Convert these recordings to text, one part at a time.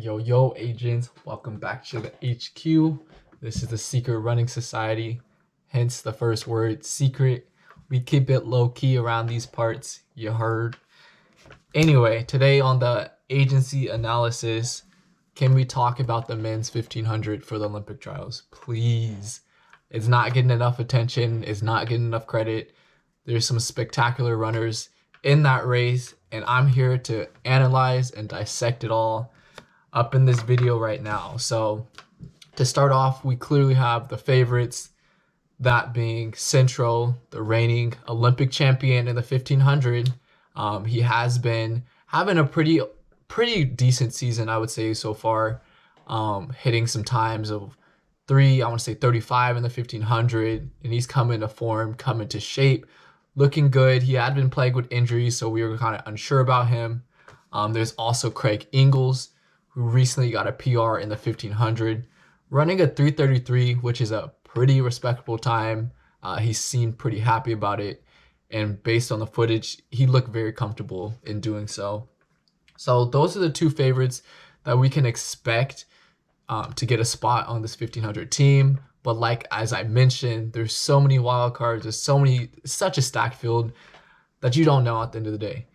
Yo, agents, welcome back to the HQ. This is the Secret Running Society, hence the first word, secret. We keep it low-key around these parts, you heard. Anyway, today on the agency analysis, can we talk about the men's 1500 for the Olympic trials? Please. It's not getting enough attention, it's not getting enough credit. There's some spectacular runners in that race, and I'm here to analyze and dissect it all up in this video right now. So to start off, we clearly have the favorites, that being Centro, the reigning Olympic champion in the 1500. He has been having a pretty decent season, I would say, so far, hitting some times of 35 in the 1500, and he's coming to form, coming to shape, looking good. He had been plagued with injuries, so we were kind of unsure about him. There's also Craig Engels, who recently got a PR in the 1500, running a 3:33, which is a pretty respectable time. He seemed pretty happy about it, and based on the footage, he looked very comfortable in doing so. So those are the two favorites that we can expect to get a spot on this 1500 team. But like, as I mentioned, there's so many wild cards, there's such a stacked field that you don't know at the end of the day.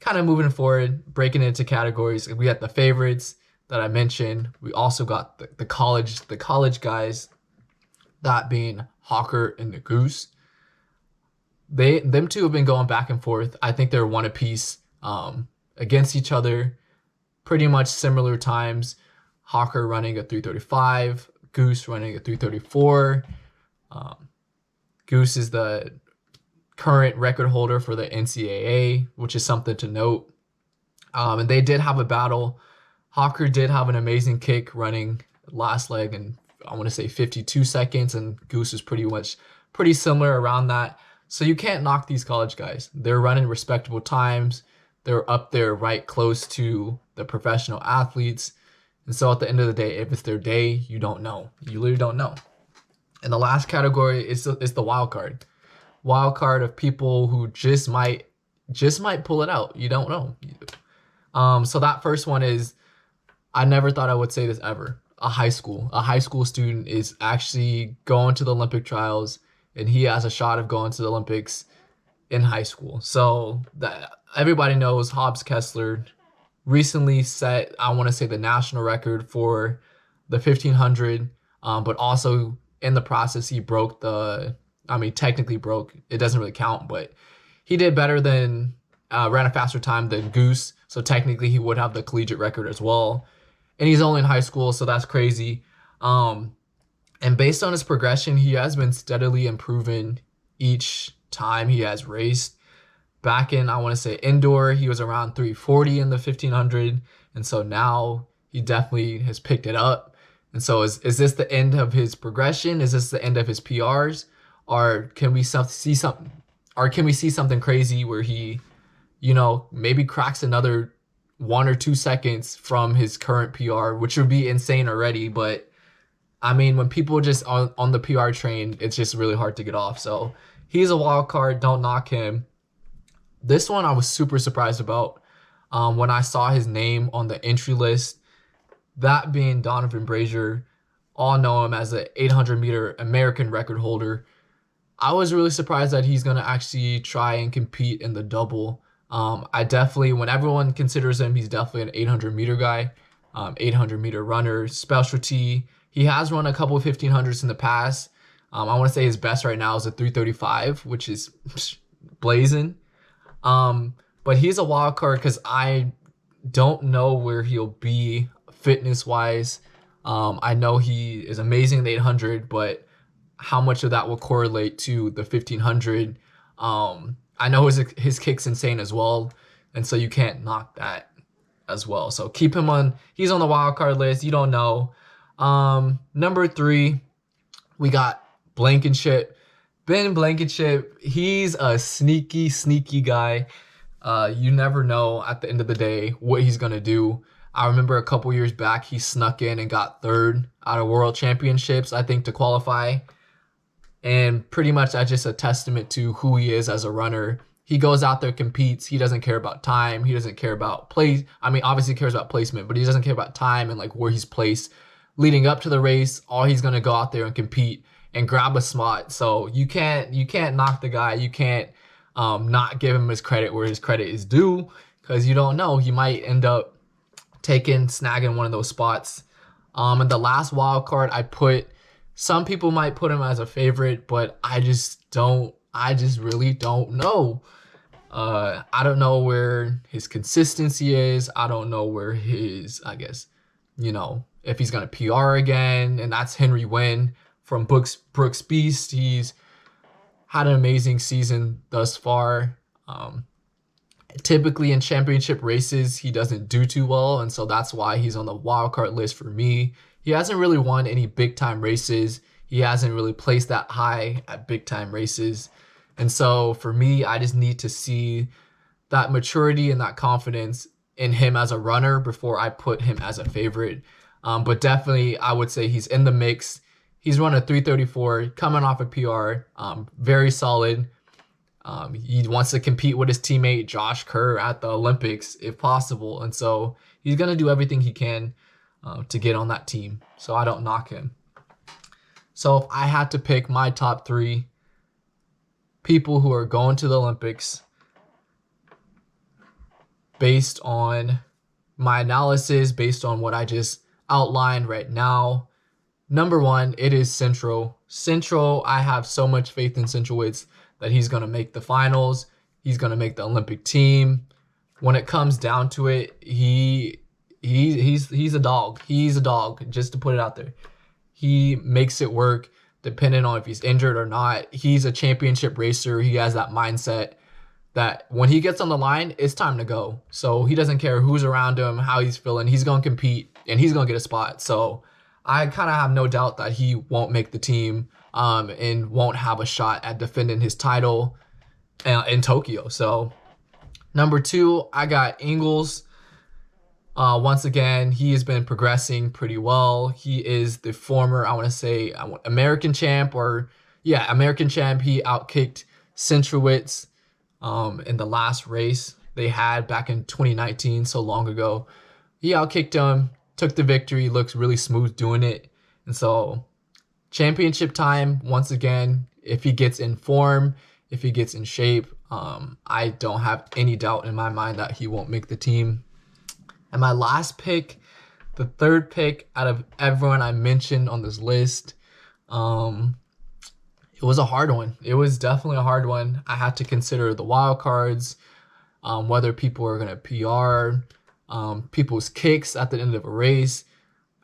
Kind of moving forward, breaking it into categories, we got the favorites that I mentioned. We also got the college guys, that being Hocker and the Goose. Them two have been going back and forth. I think they're one apiece against each other, pretty much similar times. Hocker running a 3:35, Goose running a 3:34. Goose is the current record holder for the NCAA, which is something to note. And they did have a battle. Hocker did have an amazing kick running last leg, and I want to say 52 seconds, and Goose is pretty similar around that. So you can't knock these college guys. They're running respectable times. They're up there right close to the professional athletes. And so at the end of the day, if it's their day, you don't know. You literally don't know. And the last category is the wild card. Wild card of people who just might pull it out. You don't know. So that first one is, I never thought I would say this ever. A high school student is actually going to the Olympic trials, and he has a shot of going to the Olympics in high school. So that everybody knows, Hobbs Kessler recently set, I want to say, the national record for the 1500, but also in the process he broke technically broke, it doesn't really count, but he did better than ran a faster time than Goose, so technically he would have the collegiate record as well, and he's only in high school, so that's crazy. And based on his progression, he has been steadily improving each time he has raced. Back in, I want to say, indoor, he was around 340 in the 1500, and so now he definitely has picked it up. And so is this the end of his progression? Is this the end of his PRs? Or can we see something crazy where he, maybe cracks another 1 or 2 seconds from his current PR, which would be insane already. But I mean, when people just on the PR train, it's just really hard to get off. So he's a wild card. Don't knock him. This one I was super surprised about when I saw his name on the entry list, that being Donovan Brazier. All know him as the 800-meter American record holder. I was really surprised that he's going to actually try and compete in the double. When everyone considers him, he's definitely an 800-meter guy, 800-meter runner, specialty. He has run a couple of 1500s in the past. I want to say his best right now is a 3:35, which is blazing. But he's a wild card because I don't know where he'll be fitness-wise. I know he is amazing in the 800, but how much of that will correlate to the 1500? I know his kick's insane as well, and so you can't knock that as well. So keep him he's on the wild card list. You don't know. Number 3, we got Blankenship. Ben Blankenship, he's a sneaky guy. You never know at the end of the day what he's going to do. I remember a couple years back, he snuck in and got 3rd out of World Championships, I think, to qualify. And pretty much that's just a testament to who he is as a runner. He goes out there, competes. He doesn't care about time. He doesn't care about play. I mean, obviously he cares about placement, but he doesn't care about time and like where he's placed leading up to the race. All he's gonna go out there and compete and grab a spot. So you can't knock the guy. You can't not give him his credit where his credit is due, because you don't know, he might end up snagging one of those spots. And the last wild card I put, some people might put him as a favorite, but I just really don't know. I don't know where his consistency is. I don't know where his, I guess, you know, if he's going to PR again, and that's Henry Wynn from Brooks Beast. He's had an amazing season thus far. Typically in championship races, he doesn't do too well, and so that's why he's on the wildcard list for me. He hasn't really won any big-time races. He hasn't really placed that high at big-time races. And so for me, I just need to see that maturity and that confidence in him as a runner before I put him as a favorite. But definitely, I would say he's in the mix. He's run a 3:34, coming off a PR, very solid. He wants to compete with his teammate Josh Kerr at the Olympics if possible. And so he's going to do everything he can to get on that team. So I don't knock him. So if I had to pick my top 3 people who are going to the Olympics based on my analysis, based on what I just outlined right now, number 1, it is Centro. Centro, I have so much faith in Centrowitz that he's going to make the finals. He's going to make the Olympic team. When it comes down to it, he's a dog. He's a dog, just to put it out there. He makes it work depending on if he's injured or not. He's a championship racer. He has that mindset that when he gets on the line, it's time to go. So he doesn't care who's around him, how he's feeling. He's going to compete, and he's going to get a spot. So I kind of have no doubt that he won't make the team and won't have a shot at defending his title in Tokyo. So number 2, I got Engels. Once again, he has been progressing pretty well. He is the former, American champ, American champ. He outkicked Centrowitz in the last race they had back in 2019, so long ago. He outkicked him, took the victory, looks really smooth doing it. And so championship time, once again, if he gets in form, if he gets in shape, I don't have any doubt in my mind that he won't make the team. And my last pick, the 3rd pick out of everyone I mentioned on this list, it was a hard one. It was definitely a hard one. I had to consider the wild cards, whether people are going to PR, people's kicks at the end of a race.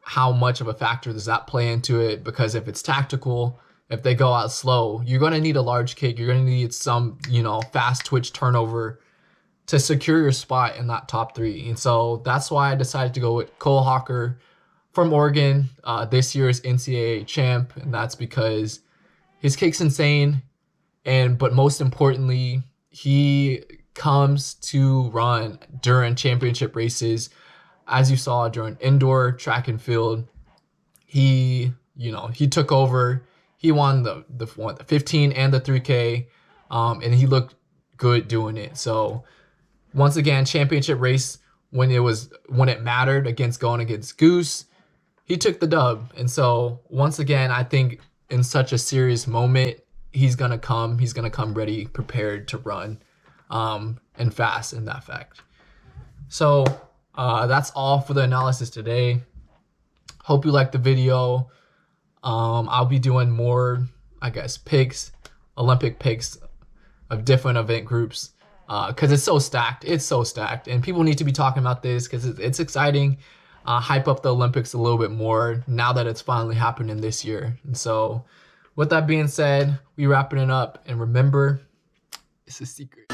How much of a factor does that play into it? Because if it's tactical, if they go out slow, you're going to need a large kick. You're going to need some, fast twitch turnover to secure your spot in that top 3. And so that's why I decided to go with Cole Hocker from Oregon, this year's NCAA champ. And that's because his kick's insane. But most importantly, he comes to run during championship races. As you saw during indoor track and field, he took over. He won the 15 and the 3K, and he looked good doing it. So once again, championship race, when it mattered going against Goose, he took the dub. And so once again, I think in such a serious moment, he's gonna come ready, prepared to run, and fast in that fact. So that's all for the analysis today. Hope you liked the video. I'll be doing more, picks, Olympic picks of different event groups, because it's so stacked. It's so stacked, and people need to be talking about this because it's exciting. Hype up the Olympics a little bit more now that it's finally happening this year. And so with that being said, we wrapping it up, and remember, it's a secret.